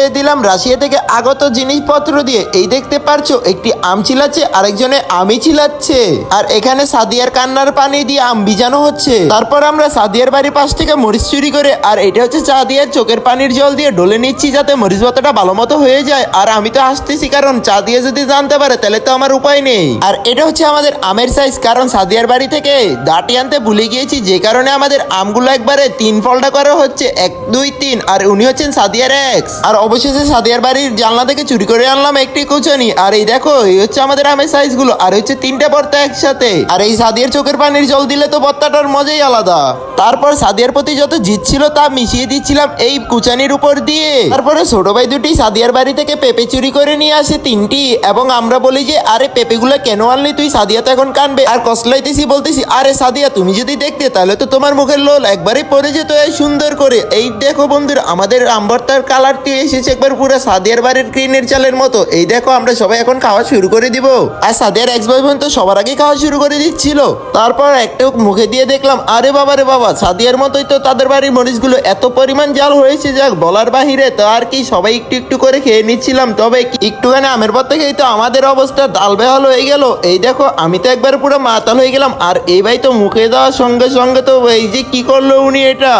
পরিচয় দিলাম রাশিয়া থেকে আগত জিনিসপত্র দিয়ে। এই দেখতে পারছো একটি আম চিলাচ্ছে, আরেকজনে আমি চিলাচ্ছে, আর এখানে সাদিয়ার কান্নার পানি দিয়ে আম ভিজানো হচ্ছে। তারপর আমরা সাদিয়ার বাড়ির পাশ থেকে মরিচ চুরি করে, আর এটা হচ্ছে সাদিয়ার চোখের পানির জল দিয়ে ঢলে নিচ্ছি যাতে মরিচ পাতাটা ভালো মতো হয়ে যায়। আর আমি তো হাসতেছি কারণ সাদিয়া যদি জানতে পারে তাহলে তো আমার উপায় নেই। আর এটা হচ্ছে আমাদের আমের সাইজ, কারণ সাদিয়ার বাড়ি থেকে দাঁটি আনতে ভুলে গিয়েছি, যে কারণে আমাদের আমগুলো একবারে 3 ফোল্ডা করা হচ্ছে, 1 2 3। আর উনি হচ্ছেন সাদিয়ার এক্স। আর অবশেষে সাদিয়ার বাড়ির জানলা থেকে চুরি করে আনলাম একটি কুচানি। আর এই দেখো এই হচ্ছে আমাদের আমের সাইজ গুলো, আর হচ্ছে 3টা ভর্তা একসাথে। আর এই সাদিয়ার চোখের পানির জল দিলে তো ভর্তাটার মজাই আলাদা। তারপর সাদিয়ার প্রতি যত জিত ছিল তা মিশিয়ে দিচ্ছিলাম এই কুচানির উপর দিয়ে। তারপরে ছোট ভাই দুটি সাদিয়ার বাড়ি থেকে পেঁপে চুরি করে নিয়ে আসে 3টি, এবং আমরা বলি যে আরে পেঁপেগুলো কেন আনলি তুই, সাদিয়া তো এখন কানবে। আর কসলাইতেছি বলতেছি আরে সাদিয়া তুমি যদি দেখতে তাহলে তো তোমার মুখের লোল একবারে পড়ে যেত এই সুন্দর করে। এই দেখো বন্ধুরা আমাদের আম ভর্তার কালারটি এসেছে একবার পুরো সাদিয়ার বাড়ির গ্রিনের চালের মতো। এই দেখো আমরা সবাই এখন খাওয়া শুরু করে দিব। আর সাদিয়ার এক্স বয়ফ্রেন্ড তো সবার আগে খাওয়া শুরু করে দিচ্ছিল। তারপর একটা মুখে দিয়ে দেখলাম আরে বাবা রে বাবা, সাদিয়ার মতোই তো তাদের বাড়ির মরিচগুলো এত পরিমাণ জাল হয়েছে যাক বলার বাহিরে। তো আর কি সবাই একটু একটু করে খেয়ে নিচ্ছিলাম, তবে একটুখানি আমের পর থেকে তো আমাদের অবস্থা ডাল বেহাল হয়ে গেল। এই দেখো আমি তো একবার পুরো মাতাল হয়ে গেলাম। আর এই ভাই তো মুখে দেওয়ার সঙ্গে সঙ্গে তো এই যে কি করলো উনি এটা।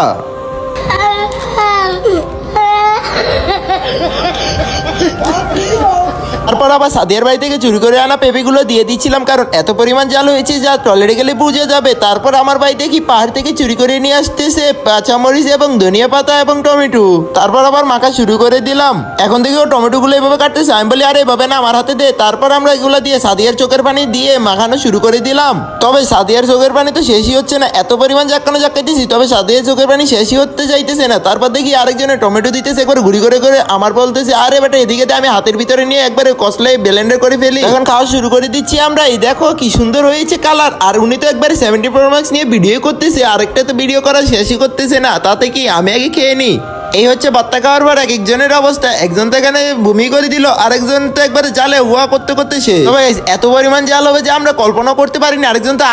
তারপর আবার সাদিয়ার বাড়ি থেকে চুরি করে আনা পেঁপেগুলো দিয়ে দিচ্ছিলাম, কারণ এত পরিমাণ জাল হয়েছে যা টয়লেটে গেলে বুঝে যাবে। তারপর আমার বাড়ি দেখি পাহাড় থেকে চুরি করে নিয়ে আসতেছে কাঁচামরিচ এবং ধনিয়া পাতা এবং টমেটো। তারপর আবার মাখা শুরু করে দিলাম। এখন থেকে ও টমেটো গুলো এভাবে কাটতেছে, আমি বলি আরে এভাবে না আমার হাতে দে। তারপর আমরা এগুলো দিয়ে সাদিয়ার চোখের পানি দিয়ে মাখানো শুরু করে দিলাম। তবে সাদিয়ার চোখের পানি তো শেষই হচ্ছে না, এত পরিমাণ জাক্কাইতেছি, তবে সাদিয়ার চোখের পানি শেষই হতে চাইতেছে না। তারপর দেখি আরেকজনের টমেটো দিতেছে একবার ঘুরি করে করে, আমার বলতেছে আরে বেটা এদিকে আমি হাতের ভিতরে নিয়ে একবারে কসলাই ব্লেন্ডার করে ফেলি। এখন খাওয়া শুরু করে দিচ্ছি আমরা। এই দেখো কি সুন্দর হয়েছে কালার। আর উনি তো একবারে 70 Pro Max নিয়ে ভিডিও করতেছে, আরেকটা তো ভিডিও করা শেষই করতেছে না। তাতে কি আমি আগে খেয়ে নি। এই হচ্ছে ভর্তা খাওয়ার পর এক একজনের অবস্থা। একজন তো এখানে বমি করে দিল, আরেকজন তো একবারে জালে হুয়া করতে করতে সে। তবে এত পরিমাণ জাল হবে যে আমরা কল্পনা করতে পারিনি। আরেকজন তো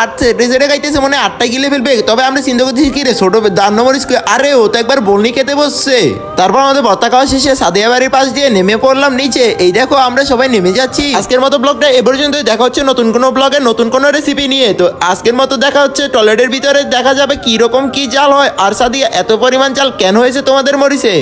সেটে খাইতেছে, মনে 8টা গিলে ফেলবে। তবে আমরা চিন্তা করতেছি কি রে ছোট দান্নমরিচ, আরে ও তো একবার বলনি খেতে বসছে। তারপর আমাদের ভর্তা খাওয়া শেষে সাদিয়া বাড়ির পাশ দিয়ে নেমে পড়লাম নিচে। এই দেখো আমরা সবাই নেমে যাচ্ছি। আজকের মতো ব্লগটা এ পর্যন্ত। দেখা হচ্ছে নতুন কোনো ব্লগে নতুন কোনো রেসিপি নিয়ে। তো আজকের মতো দেখা হচ্ছে টয়লেটের ভিতরে, দেখা যাবে কি রকম কি জাল হয়। আর সাদিয়া এত পরিমাণ জাল কেন হয়েছে তোমাদের মরিচে।